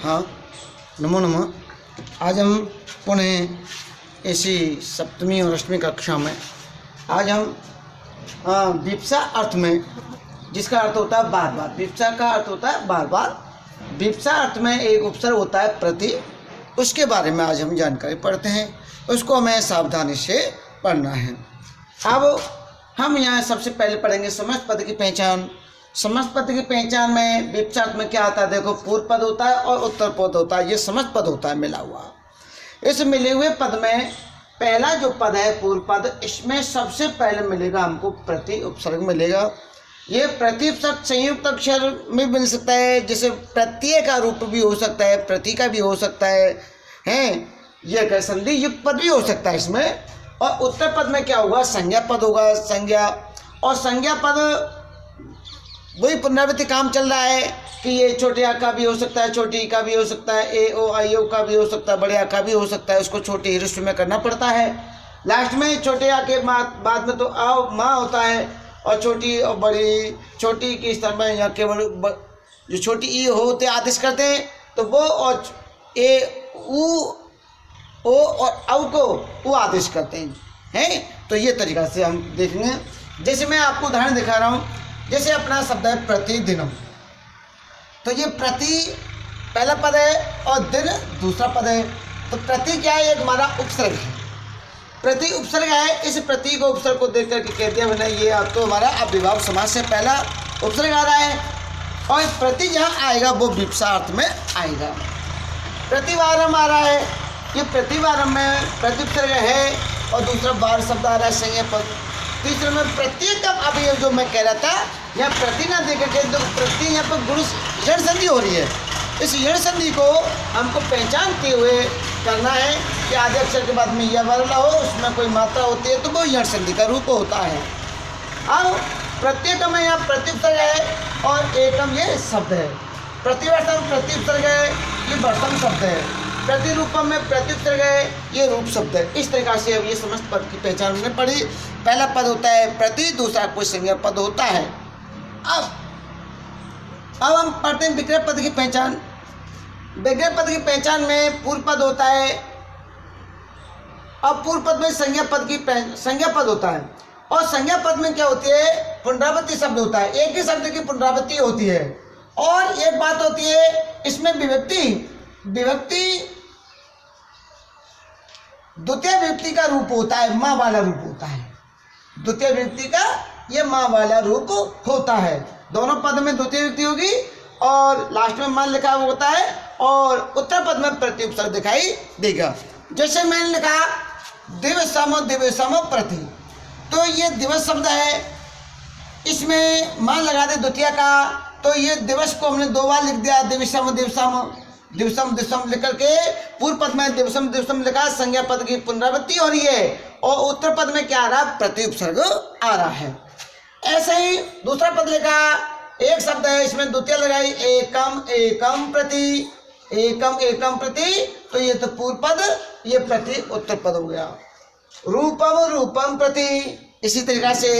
हाँ, नमो नमः। आज हम पुनः इसी सप्तमी और अष्टमी कक्षा में आज हम विप्सा अर्थ में, जिसका अर्थ होता है बार बार, विप्सा का अर्थ होता है बार बार। विप्सा अर्थ में एक उपसर्ग होता है प्रति, उसके बारे में आज हम जानकारी पढ़ते हैं। उसको हमें सावधानी से पढ़ना है। अब हम यहाँ सबसे पहले पढ़ेंगे समस्त पद की पहचान। समस्त पद की पहचान में विप्सा अर्थ में क्या आता है? देखो, पूर्व पद होता है और उत्तर पद होता है, ये समस्त पद होता है मिला हुआ। इस मिले हुए पद में पहला जो पद है पूर्व पद, इसमें सबसे पहले मिलेगा हमको प्रति उपसर्ग मिलेगा। ये प्रति उपसर्ग संयुक्त अक्षर में मिल सकता है, जैसे प्रत्यय का रूप भी हो सकता है, प्रति का भी हो सकता है ये कह संधि युक्त पद भी हो सकता है इसमें। और उत्तर पद में क्या होगा? संज्ञा पद होगा, संज्ञा। और संज्ञा पद वही पुनरावृत्ति काम चल रहा है कि ये छोटे आ का भी हो सकता है, छोटी ई का भी हो सकता है, ए ओ आई ओ का भी हो सकता है, बड़े आ का भी हो सकता है। उसको छोटे हिस्से में करना पड़ता है। लास्ट में छोटे आ के बाद में तो आ माँ होता है, और छोटी और बड़ी, छोटी के स्तर में या केवल जो छोटी ई होते आदेश करते हैं तो वो, और ए ऊ ओ और औ को वो आदेश करते हैं। तो ये तरीका से हम देखेंगे। जैसे मैं आपको उदाहरण दिखा रहा हूँ, जैसे अपना शब्द है प्रतिदिनम, तो ये प्रति पहला पद है और दिन दूसरा पद है। तो प्रति क्या है? एक हमारा उपसर्ग है, प्रति उपसर्ग है। इस प्रति को उपसर्ग को देख करके कह दिया मैंने, ये अब तो हमारा अव्ययभाव समास से पहला उपसर्ग आ रहा है। और प्रति जहाँ आएगा वो विप्सा अर्थ में आएगा। प्रतिवारम आ रहा है, ये प्रतिवारम में प्रति उपसर्ग है, और दूसरा बार शब्द आ रहा है संज्ञा पद। तीसरे में प्रत्येक का, अब ये जो मैं कह रहा था यहाँ प्रति ना देकर के, तो प्रति यहाँ पर गुण यण संधि हो रही है। इस यण संधि को हमको पहचानते हुए करना है कि आधे अक्षर के बाद में यह वाला हो, उसमें कोई मात्रा होती है तो वो यण संधि का रूप होता है। अब प्रत्येकम में यहाँ प्रति उपसर्ग है और एकम ये शब्द है। प्रतिवर्षम प्रति उपसर्ग है, ये वर्षम शब्द है। प्रतिरूपम में प्रति उपसर्ग है, ये रूप शब्द है। इस तरीक़ा से अब ये समस्त पद की पहचान हमने पढ़ी। पहला पद होता है प्रति, दूसरा कोई संज्ञा पद होता है। अब हम पढ़ते हैं विग्रह पद की पहचान। विग्रह पद की पहचान में पूर्व पद होता है, अब पूर्व पद में संज्ञा पद की संज्ञा पद होता है। और संज्ञा पद में क्या होती है? पुनरावृत्ति शब्द होता है, एक ही शब्द की पुनरावृत्ति होती है। और एक बात होती है इसमें विभक्ति द्वितीय विभक्ति का रूप होता है, माँ वाला रूप होता है। द्वितीय विभक्ति का ये माँ वाला रूप होता है। दोनों पद में द्वितीय विभक्ति होगी और लास्ट में माँ लिखा हुआ होता है, और उत्तर पद में प्रति उपसर्ग दिखाई देगा। जैसे मैंने लिखा दिवसम प्रति, तो ये दिवस शब्द है, इसमें मान लगा दे द्वितीय का, तो ये दिवस को हमने दो बार लिख दिया, दिवसम दिवसम दिवसम दिवसम लिख करके पूर्व पद में दिवसम दिवसम लिखा, संज्ञा पद की पुनरावृत्ति हो रही है। और उत्तर पद में क्या आ रहा? प्रति उपसर्ग आ रहा है। ऐसे ही दूसरा पद लिखा, एक शब्द है, इसमें द्वितीय लगाई, एकम एकम प्रति, एकम एकम प्रति, तो ये तो पूर्व पद, ये प्रति उत्तर पद हो गया। रूपम रूपम प्रति, इसी तरीका से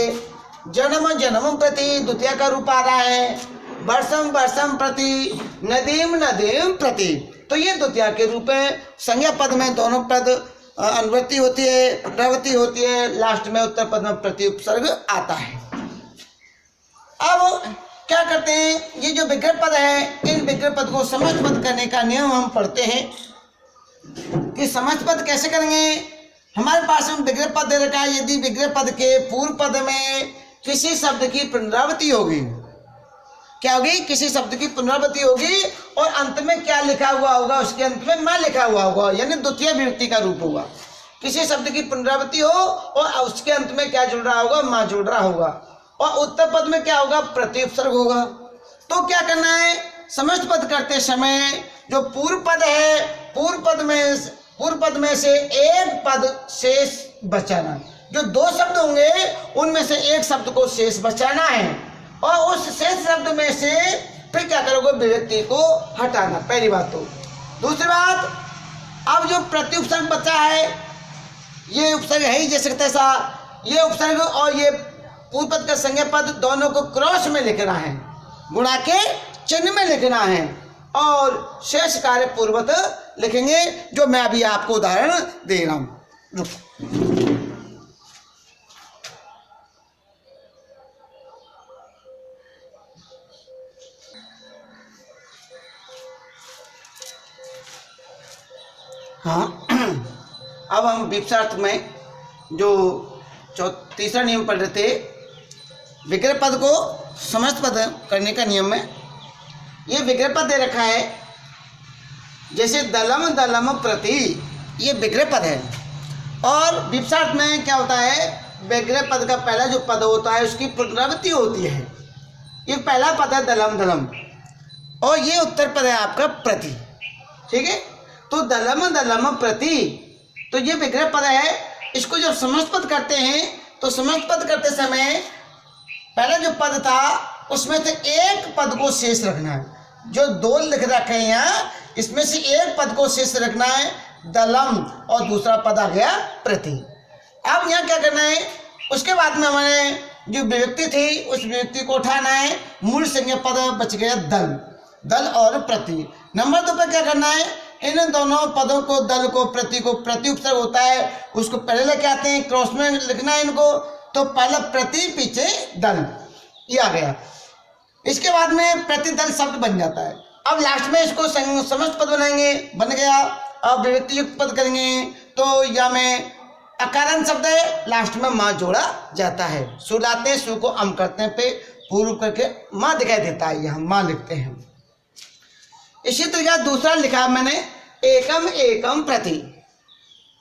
जन्म जन्म प्रति द्वितीय का रूप आ रहा है। वर्षम वर्षम प्रति, नदीम नदीम प्रति, तो ये द्वितीय के रूप है। संज्ञा पद में दोनों पद अनुवृत्ति होती है, पुनरावृत्ति होती है, लास्ट में उत्तर पद में प्रति उपसर्ग आता है। अब क्या करते हैं, ये जो विग्रह पद है, इन विग्रह पद को समस्त पद करने का नियम हम पढ़ते हैं कि समस्त पद कैसे करेंगे। हमारे पास में विग्रह पद दे रखा है, यदि विग्रह पद के पूर्व पद में किसी शब्द की पुनरावृत्ति होगी, क्या होगी? किसी शब्द की पुनरावृत्ति होगी, और अंत में क्या लिखा हुआ होगा? उसके अंत में माँ लिखा हुआ होगा, यानी द्वितीय विभक्ति का रूप होगा। किसी शब्द की पुनरावृत्ति हो और उसके अंत में क्या जुड़ रहा होगा? माँ जुड़ रहा होगा। और उत्तर पद में क्या होगा? प्रति उपसर्ग होगा। तो क्या करना है? समस्त पद करते समय जो पूर्व पद है, पूर्व पद में से एक पद शेष बचाना। जो दो शब्द होंगे उनमें से एक शब्द को शेष बचाना है, और उस शेष शब्द में से फिर क्या करोगे? विभक्ति को हटाना, पहली बात। तो दूसरी बात, अब जो प्रति उपसर्ग बचा है, ये उपसर्ग है ही जैसे तैसा, ये उपसर्ग और ये पूर्व पद का संज्ञा पद दोनों को क्रॉस में लिखना है, गुणा के चिन्ह में लिखना है। और शेष कार्य पूर्वत लिखेंगे, जो मैं अभी आपको उदाहरण दे रहा हूं। हाँ, अब हम विपक्षार्थ में जो तीसरा नियम पढ़ रहे थे, विग्रह पद को समस्त पद करने का नियम है। ये विग्रह पद दे रखा है, जैसे दलम दलम प्रति, ये विग्रह पद है। और विपक्षार्थ में क्या होता है, विग्रह पद का पहला जो पद होता है उसकी पुनरावृत्ति होती है। ये पहला पद है दलम दलम, और ये उत्तर पद है आपका प्रति। ठीक है, तो दलम दलम प्रति, तो ये विग्रह पद है। इसको जब समस्त पद करते हैं तो समस्त पद करते समय पहला जो पद था उसमें से एक पद को शेष रखना है। जो दो लिख रखे हैं यहाँ, इसमें से एक पद को शेष रखना है, दलम, और दूसरा पद आ गया प्रति। अब यहाँ क्या करना है, उसके बाद में हमारे जो विभक्ति थी उस विभक्ति को उठाना है। मूल संज्ञा पद बच गया दल, दल और प्रति। नंबर 2 पर क्या करना है, इन दोनों पदों को, दल को, प्रति को, प्रति उपसर्ग होता है उसको पहले लेके आते हैं, क्रॉस में लिखना है इनको। तो पहला प्रति, पीछे दल, ये आ गया। इसके बाद में प्रतिदल शब्द बन जाता है। अब लास्ट में इसको समस्त पद बनाएंगे, बन गया। अब विभक्ति युक्त पद करेंगे तो या में अकारण शब्द है, लास्ट में माँ जोड़ा जाता है। सु लाते हैं, सु को अम करते हैं, पे पूर्व करके माँ दिखाई देता है, यहाँ माँ लिखते हैं। इसी तरीका दूसरा लिखा है मैंने, एकम एकम प्रति।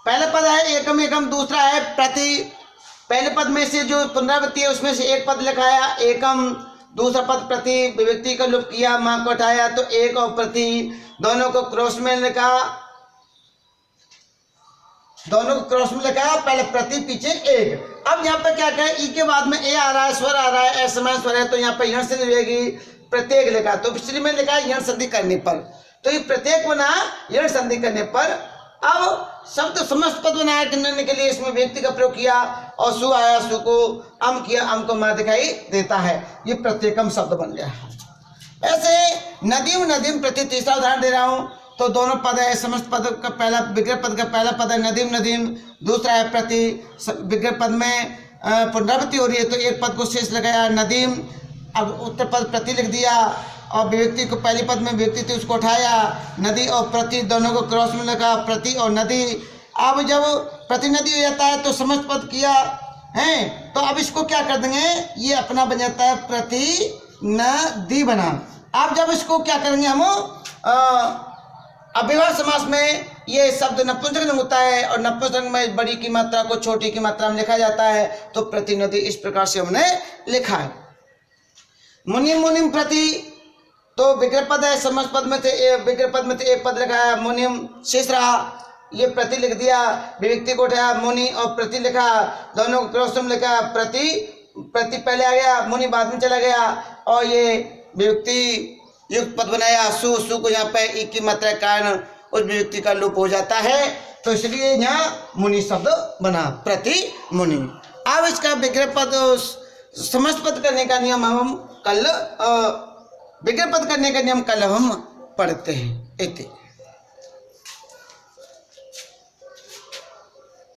पहला पद है एकम एकम, दूसरा है प्रति। पहले पद में से जो पुनरावृत्ति है उसमें से एक पद लिखाया एकम, दूसरा पद प्रति, विभक्ति का लोप किया, माँ को हटाया, तो एक और प्रति, दोनों को क्रॉस में लिखा, दोनों को क्रॉस में लिखा, पहले प्रति, पीछे एक। अब यहाँ पर क्या कहें, ई के बाद में ए आ रहा है, स्वर आ रहा है, असमय स्वर है, तो यहाँ पर यण संधि रहेगी, प्रत्येक लिखा। तो पिछले में लिखा यण संधि करने पर, तो ये प्रत्येक बना यण संधि करने पर। अब शब्द समस्त पद बनाया करने के लिए इसमें व्यक्ति का प्रयोग किया, और सु आया, सु को अम किया, अम को माँ दिखाई देता है, ये प्रत्येकम शब्द बन गया। ऐसे नदीम नदीम प्रति तीसरा उदाहरण दे रहा हूँ। तो दोनों पद है, समस्त पद का पहला, विग्रह पद का पहला पद है नदीम नदीम, दूसरा है प्रति। विग्रह पद में पुनरावृत्ति हो रही है तो एक पद को शेष लगाया नदीम, अब उत्तर पद प्रति लिख दिया, और विभक्ति को पहली पद में विभक्ति थी उसको उठाया, नदी और प्रति दोनों को क्रॉस में लगा, प्रति और नदी। अब जब प्रति नदी हो जाता है तो समस्त पद किया है, तो अब इसको क्या कर देंगे, ये अपना बन जाता है प्रति नदी बना। अब जब इसको क्या करेंगे हम, अव्यवहार समास में ये शब्द नपुंसक होता है, और नपुंसक में बड़ी की मात्रा को छोटी की मात्रा में लिखा जाता है, तो प्रतिनिधि इस प्रकार से हमने लिखा है। मुनिम मुनिम प्रति, तो विग्रह पद है, समस्त पद में थे, विग्रह पद में थे एक पद लिखा है, मुनिम शेष रहा, ये प्रति लिख दिया, विभक्ति को उठाया, मुनि और प्रति लिखा, दोनों को क्रॉस में लिखा, प्रति प्रति पहले आ गया, मुनि बाद में चला गया, और ये विभक्ति युक्त पद बनाया, सु, सु को यहाँ पे ई की मात्रा के कारण उस विभक्ति का लोप हो जाता है, तो इसलिए यहाँ मुनि शब्द बना, प्रति मुनि। अब इसका विग्रह पद समस्त पद करने का नियम हम कल, विग्रह पद करने का नियम कल हम पढ़ते हैं। इतने